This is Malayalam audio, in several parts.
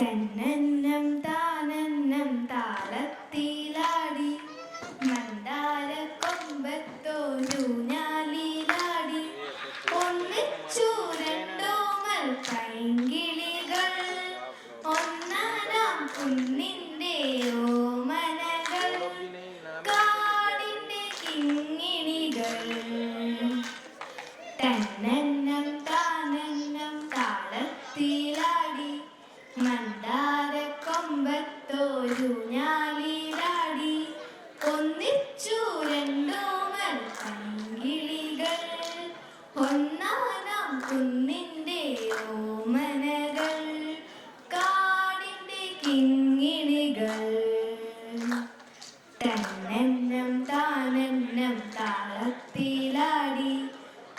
തന്നന്നം താനന്നം താളത്തിലാടി മന്ദാര കൊമ്പത്തോരൂഞ്ഞാലിലാടി ഒന്നിച്ചു രണ്ടോമൽ പൈങ്കിളികൾ ഒന്നാനാം കുന്നിന്റെ ഓമനകൾ കാടിന്റെ കിങ്ങിണികൾ തന്നന്നം താനന്നം താളത്തിലാടി മന്ദാര കൊമ്പത്തോരൂഞ്ഞാലിലാടി ഒന്നിച്ചു രണ്ടോമൽ പൈങ്കിളികൾ ഒന്നാനാം കുന്നിന്റെ ഓമനകൾ കാടിന്റെ കിങ്ങിണികൾ തന്നന്നം താനന്നം താളത്തിലാടി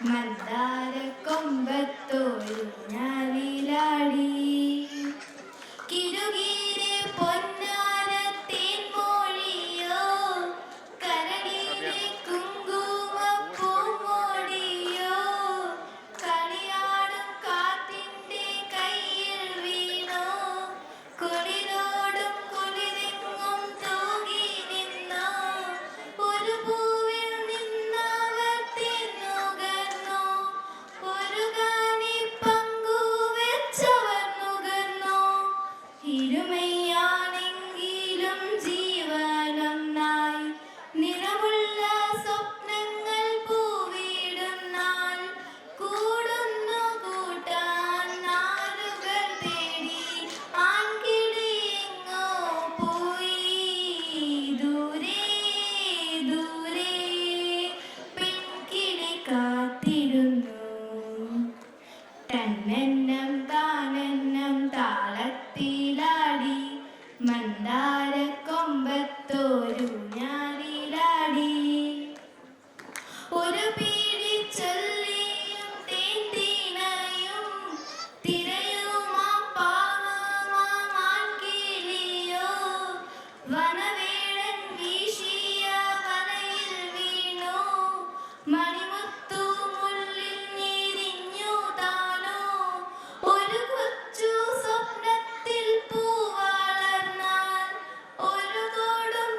മന്ദാര കൊമ്പത്തോരൂഞ്ഞാലിലാടി കിരുകീരെ പൊന്നാര തേൻമൊഴിയോ കരടിയിലെ കുങ്കുമപ്പൂമൊടിയോ കളിയാടും കാറ്റിന്റെ കയ്യിൽ വീണോ കുളിരോടും കുളിരെങ്ങും തൂകി നിന്നോ ഒരു പൂവിൽ നിന്നവർ തിന്നുകർന്നോ ഒരു കാനി പങ്കുവെച്ചവർ നുകർന്നോ ഇരുമയാണെങ്കിലും ജീവനൊന്നായി നിറമുള്ള സ്വപ്നങ്ങൾ പൂവിടുന്നാൽ കൂടുന്നു കൂട്ടാൻ നാരുകൾ തേടി ആൺകിളിയെങ്ങോ പോയി ദൂരെ ദൂരെ പെൺകിളി കാത്തിരുന്നു തന്നന്നം താനന്നം താളത്തിലാടി മന്ദാര കൊമ്പത്തോരൂഞ്ഞാലിലാടി ഒരു പീടി ചൊല്ലിയും തേൻതീനയും തിരയുമാ പാവമാൻകിളിയോ വനവേഴൻ വീശിയ വലയിൽ വീണു മണിമുത്തു മുള്ളിൽ ഞെരിഞ്ഞു താനോ ഒരു കൊച്ചു സ്വപ്നത്തിൽ പൂവളർന്നാൽ ഒരു കൊടും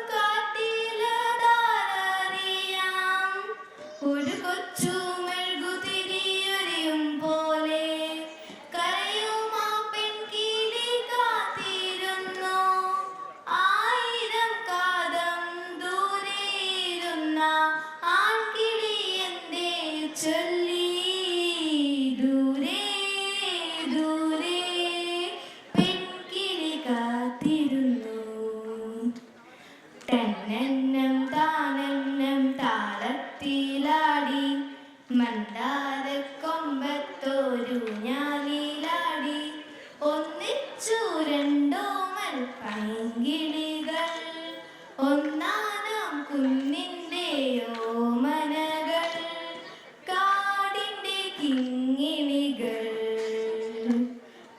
കാട്ടിലതാരറിയാം ഒരു കൊച്ചു മെഴുകുതിരിയൊരിയും പോലെ കരയുമാ പെൺകിളി കാത്തിരുന്നു ആയിരം കാതം ദൂരെ ഇരുന്ന ആൺകിളി എന്തേ ചൊല്ലി ദൂരെ ദൂരെ പെൺകിളി കാത്തിരുന്നു തന്നന്നം താനന്നം താളത്തിലാടി മന്ദാര കൊമ്പത്തോരൂഞ്ഞാലിലാടി ഒന്നിച്ചു രണ്ടോമൽ പൈങ്കിളികൾ ഒന്നാനാം കുന്നിന്റെ ഓമനകൾ കാടിന്റെ കിങ്ങിണികൾ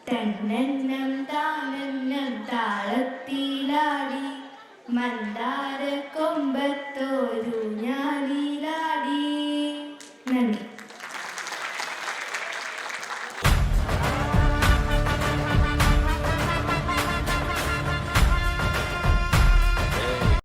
തന്നന്നം താനന്നം താളത്തിലാടി മന്ദാര കൊമ്പത്തോരൂഞ്ഞാലിലാടി. നന്ദി.